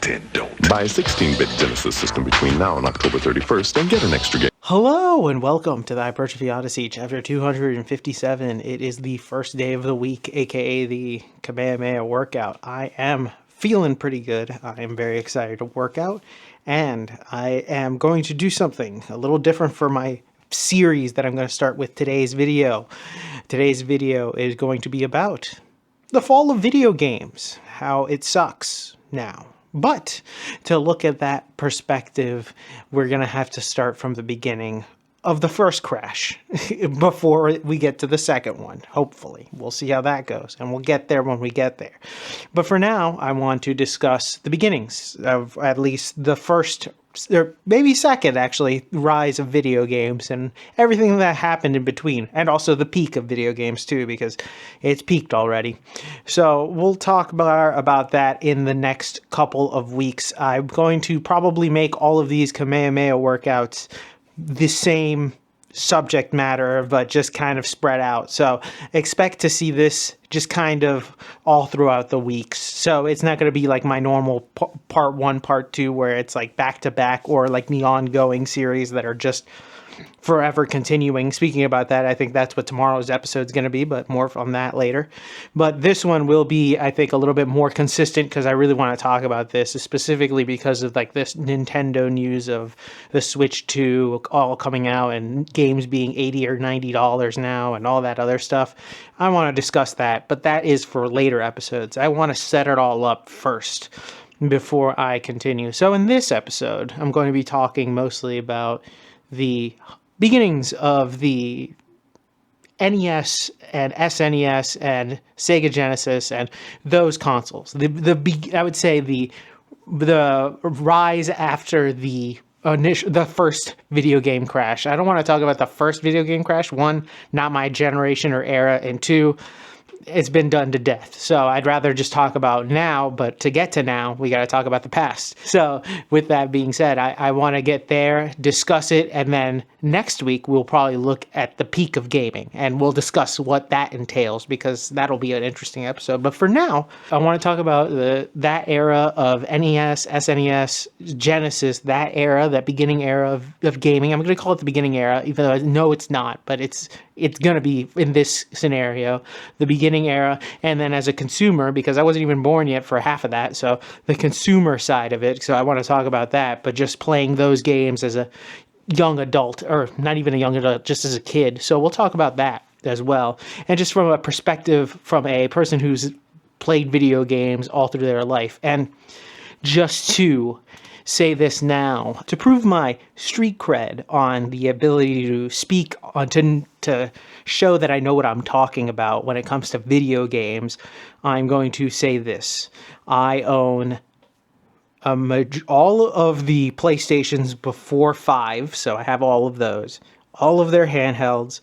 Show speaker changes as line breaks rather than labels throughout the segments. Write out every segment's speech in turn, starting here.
Then don't.
Buy a 16-bit Genesis system between now and October 31st and get an extra game.
Hello and welcome to the Hypertrophy Odyssey, chapter 257. It is the first day of the week, aka the Kamehameha workout. I am feeling pretty good. I am very excited to work out, and I am going to do something a little different for my series that I'm going to start with today's video. Today's video is going to be about the fall of video games, how it sucks now. But to look at that perspective, we're going to have to start from the beginning of the first crash before we get to the second one, hopefully. We'll see how that goes, and we'll get there when we get there. But for now, I want to discuss the beginnings of at least the first, or maybe second, actually, rise of video games and everything that happened in between, and also the peak of video games, too, because it's peaked already. So we'll talk more about that in the next couple of weeks. I'm going to probably make all of these Kamehameha workouts the same subject matter, but just kind of spread out. So expect to see this just kind of all throughout the weeks. So it's not going to be like my normal part one, part two, where it's like back to back, or like the ongoing series that are just forever continuing. Speaking about that, I think that's what tomorrow's episode is going to be, but more on that later. But this one will be, I think, a little bit more consistent because I really want to talk about this, specifically because of like this Nintendo news of the Switch 2 all coming out and games being $80 or $90 now and all that other stuff. I want to discuss that, but that is for later episodes. I want to set it all up first before I continue. So in this episode, I'm going to be talking mostly about the beginnings of the NES and SNES and Sega Genesis and those consoles. I would say the rise after the first video game crash. I don't want to talk about the first video game crash. One, not my generation or era, and two, it's been done to death. So I'd rather just talk about now, but to get to now, we got to talk about the past. So with that being said, I want to get there, discuss it, and then next week we'll probably look at the peak of gaming, and we'll discuss what that entails, because that'll be an interesting episode. But for now, I want to talk about that era of NES, SNES, Genesis, that era, that beginning era of gaming. I'm going to call it the beginning era, even though I know it's not, but it's going to be, in this scenario, the beginning era. And then as a consumer, because I wasn't even born yet for half of that, so the consumer side of it, so I want to talk about that, but just playing those games as a young adult, or not even a young adult, just as a kid. So we'll talk about that as well. And just from a perspective from a person who's played video games all through their life. And just to say this now, to prove my street cred on the ability to speak on, to show that I know what I'm talking about when it comes to video games, I'm going to say this. I own all of the PlayStations before 5, so I have all of those. All of their handhelds,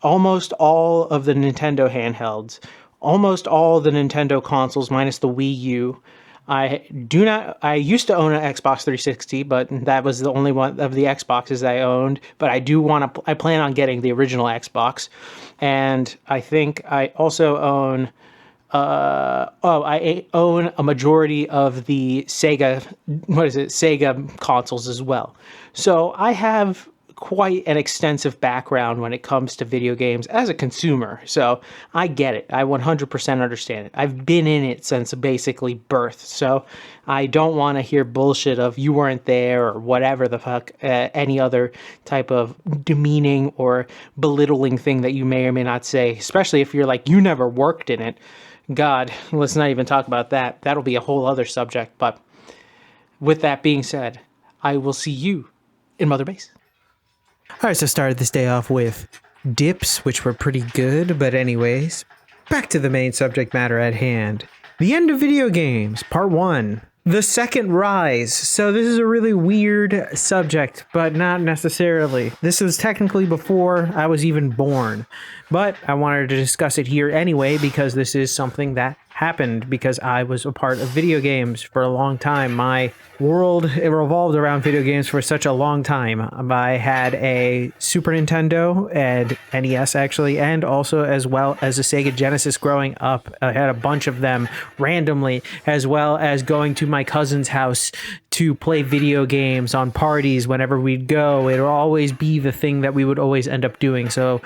almost all of the Nintendo handhelds, almost all the Nintendo consoles minus the Wii U. I used to own an Xbox 360, but that was the only one of the Xboxes I owned. But I plan on getting the original Xbox. And I think I also own, I own a majority of the Sega consoles as well. So I have quite an extensive background when it comes to video games as a consumer. So I get it. I 100% understand it. I've been in it since basically birth. So I don't want to hear bullshit of you weren't there or whatever the fuck, any other type of demeaning or belittling thing that you may or may not say, especially if you're like, you never worked in it. God, let's not even talk about that. That'll be a whole other subject. But with that being said, I will see you in Mother Base. All right, so started this day off with dips, which were pretty good, but anyways, back to the main subject matter at hand. The end of video games, part 1. The second rise. So this is a really weird subject, but not necessarily. This was technically before I was even born, but I wanted to discuss it here anyway, because this is something that happened because I was a part of video games for a long time. My world, it revolved around video games for such a long time. I had a Super Nintendo and NES actually, and also as well as a Sega Genesis growing up. I had a bunch of them randomly, as well as going to my cousin's house to play video games on parties whenever we'd go. It would always be the thing that we would always end up doing. So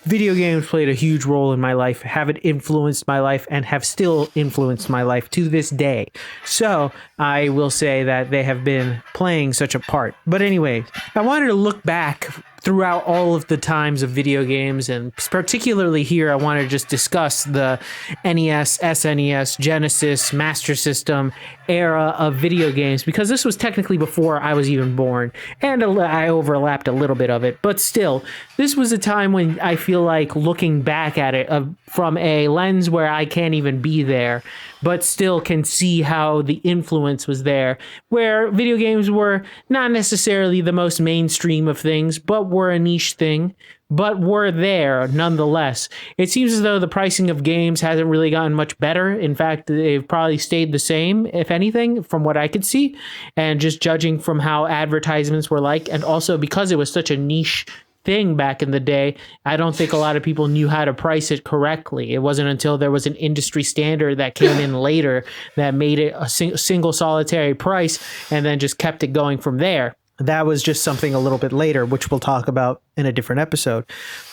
video games played a huge role in my life, have it influenced my life, and have still influenced my life to this day. So I will say that they have been playing such a part. But anyway, I wanted to look back throughout all of the times of video games, and particularly here I want to just discuss the NES, SNES, Genesis, Master System era of video games, because this was technically before I was even born, and I overlapped a little bit of it, but still, this was a time when I feel like looking back at it from a lens where I can't even be there, but still can see how the influence was there, where video games were not necessarily the most mainstream of things, but were a niche thing, but were there nonetheless. It seems as though the pricing of games hasn't really gotten much better. In fact, they've probably stayed the same, if anything, from what I could see, and just judging from how advertisements were like, and also because it was such a niche thing back in the day, I don't think a lot of people knew how to price it correctly. It wasn't until there was an industry standard that came in later that made it a single solitary price and then just kept it going from there. That was just something a little bit later, which we'll talk about in a different episode.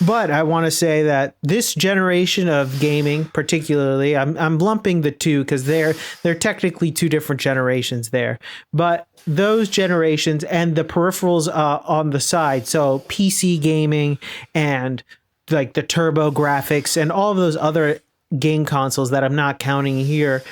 But I want to say that this generation of gaming, particularly, I'm lumping the two because they're technically two different generations there. But those generations and the peripherals on the side, so PC gaming and like the turbo graphics and all of those other game consoles that I'm not counting here,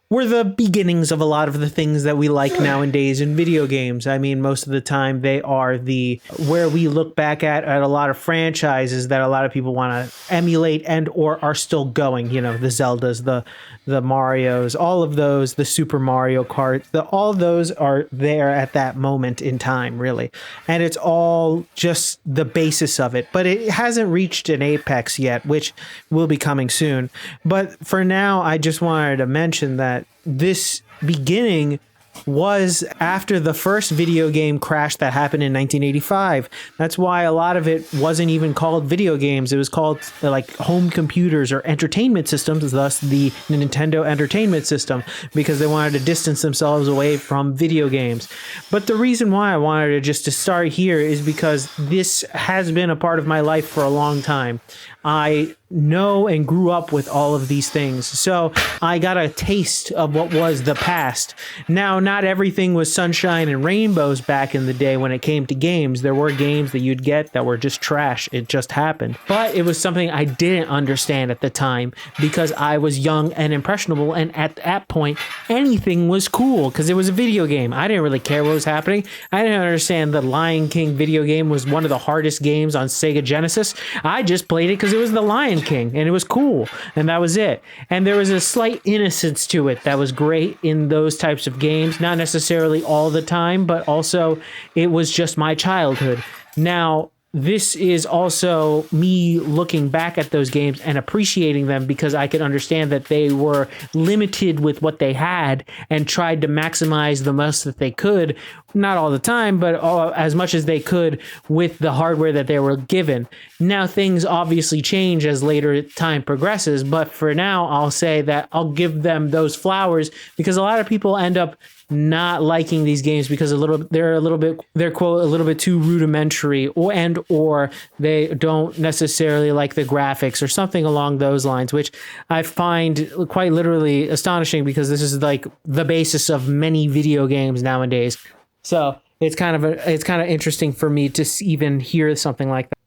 were the beginnings of a lot of the things that we like nowadays in video games. I mean, most of the time they are where we look back at a lot of franchises that a lot of people want to emulate and or are still going, you know, the Zeldas, the Marios, all of those, the Super Mario Kart, all those are there at that moment in time, really. And it's all just the basis of it, but it hasn't reached an apex yet, which will be coming soon. But for now, I just wanted to mention that this beginning was after the first video game crash that happened in 1985. That's why a lot of it wasn't even called video games. It was called like home computers or entertainment systems, thus the Nintendo Entertainment System, because they wanted to distance themselves away from video games. But the reason why I wanted to start here is because this has been a part of my life for a long time. I know and grew up with all of these things. So I got a taste of what was the past. Now, not everything was sunshine and rainbows back in the day when it came to games. There were games that you'd get that were just trash. It just happened. But it was something I didn't understand at the time because I was young and impressionable. And at that point, anything was cool because it was a video game. I didn't really care what was happening. I didn't understand the Lion King video game was one of the hardest games on Sega Genesis. I just played it because it was the Lion King and it was cool and that was it. And there was a slight innocence to it that was great in those types of games, not necessarily all the time, but also it was just my childhood. Now, this is also me looking back at those games and appreciating them because I could understand that they were limited with what they had and tried to maximize the most that they could, not all the time, but as much as they could with the hardware that they were given. Now, things obviously change as later time progresses, but for now, I'll say that I'll give them those flowers because a lot of people end up not liking these games because they're quote a little bit too rudimentary or they don't necessarily like the graphics or something along those lines, which I find quite literally astonishing because this is like the basis of many video games nowadays. So it's kind of interesting for me to even hear something like that.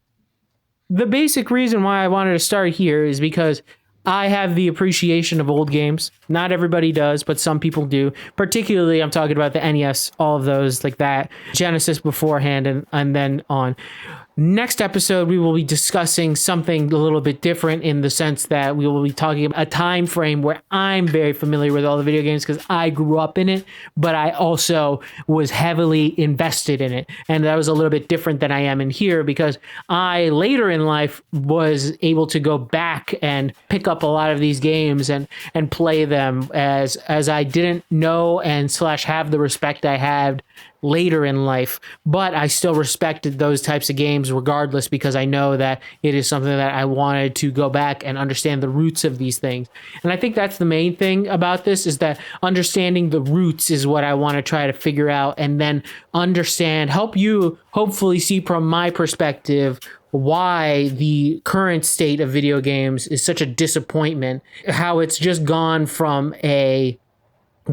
The basic reason why I wanted to start here is because I have the appreciation of old games. Not everybody does, but some people do. Particularly, I'm talking about the NES, all of those like that, Genesis beforehand and then on.
Next episode, we will be discussing something a little bit different in the sense that we will be talking about a time frame where I'm very familiar with all the video games because I grew up in it, but I also was heavily invested in it. And that was a little bit different than I am in here because I later in life was able to go back and pick up a lot of these games and play them as I didn't know and / have the respect I had later in life, but I still respected those types of games regardless because I know that it is something that I wanted to go back and understand the roots of these things. And I think that's the main thing about this is that understanding the roots is what I want to try to figure out and then help you hopefully see from my perspective why the current state of video games is such a disappointment, how it's just gone from a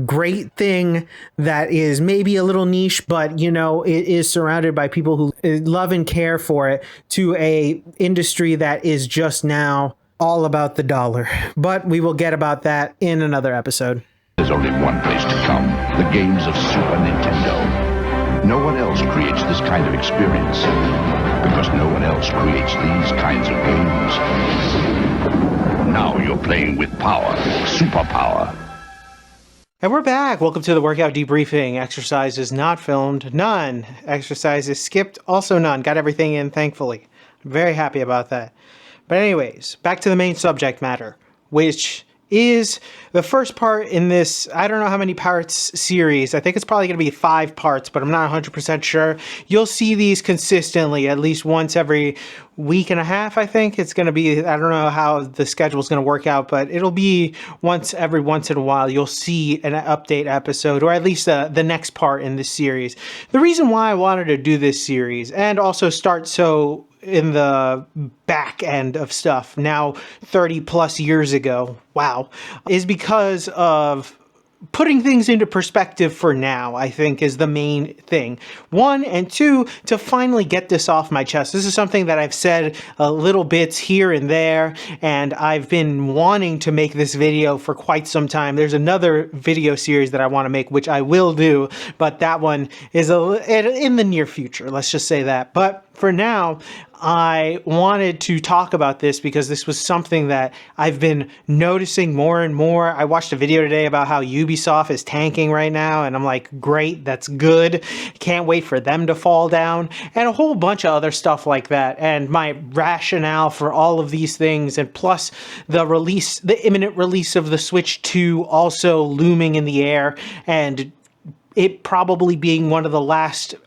great thing that is maybe a little niche, but it is surrounded by people who love and care for it, to a industry that is just now all about the dollar. But we will get about that in another episode.
There's only one place to come, the games of Super Nintendo. No one else creates this kind of experience, because no one else creates these kinds of games. Now you're playing with power, superpower.
And we're back. Welcome to the workout debriefing. Exercises not filmed, none. Exercises skipped, also none. Got everything in, thankfully. I'm very happy about that. But anyways, back to the main subject matter, which is the first part in this, I don't know how many parts series. I think it's probably going to be 5 parts, but I'm not 100% sure. You'll see these consistently, at least once every week and a half, I think. It's going to be, I don't know how the schedule is going to work out, but it'll be once in a while. You'll see an update episode, or at least the next part in this series. The reason why I wanted to do this series, and also start so in the back end of stuff now 30 plus years ago, wow, is because of putting things into perspective for now, I think, is the main thing. 1, and 2, to finally get this off my chest. This is something that I've said little bits here and there, and I've been wanting to make this video for quite some time. There's another video series that I want to make, which I will do, but that one is in the near future, let's just say that. But for now, I wanted to talk about this because this was something that I've been noticing more and more. I watched a video today about how Ubisoft is tanking right now, and I'm like, great, that's good. Can't wait for them to fall down, and a whole bunch of other stuff like that. And my rationale for all of these things, and plus the imminent release of the Switch 2 also looming in the air, and it probably being one of the last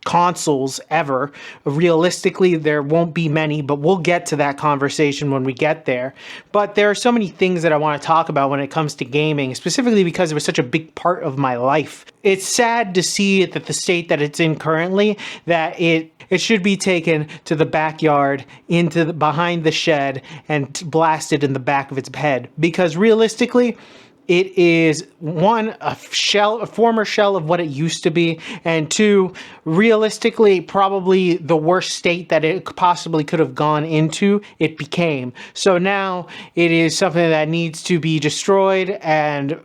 consoles ever. Realistically, there won't be many, but we'll get to that conversation when we get there. But there are so many things that I want to talk about when it comes to gaming, specifically because it was such a big part of my life. It's sad to see it at the state that it's in currently, that it should be taken to the backyard, behind the shed, and blasted in the back of its head. Because realistically, it is 1, a former shell of what it used to be, and 2, realistically, probably the worst state that it possibly could have gone into, it became. So now it is something that needs to be destroyed, and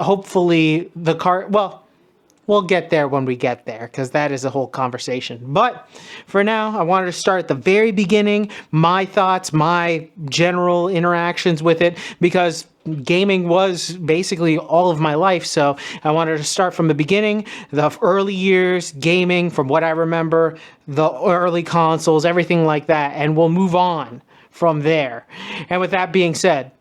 hopefully we'll get there when we get there, because that is a whole conversation. But for now, I wanted to start at the very beginning, my thoughts, my general interactions with it, because gaming was basically all of my life. So I wanted to start from the beginning, the early years, gaming, from what I remember, the early consoles, everything like that, and we'll move on from there. And with that being said,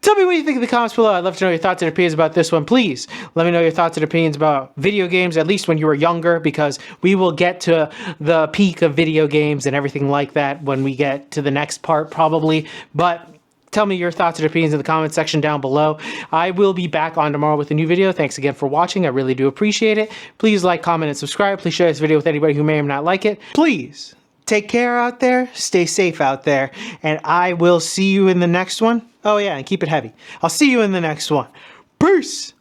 tell me what you think in the comments below. I'd love to know your thoughts and opinions about this one. Please let me know your thoughts and opinions about video games, at least when you were younger, because we will get to the peak of video games and everything like that when we get to the next part, probably. But tell me your thoughts and opinions in the comment section down below. I will be back on tomorrow with a new video. Thanks again for watching. I really do appreciate it. Please like, comment, and subscribe. Please share this video with anybody who may or may not like it. Please take care out there. Stay safe out there. And I will see you in the next one. Oh yeah, and keep it heavy. I'll see you in the next one. Peace!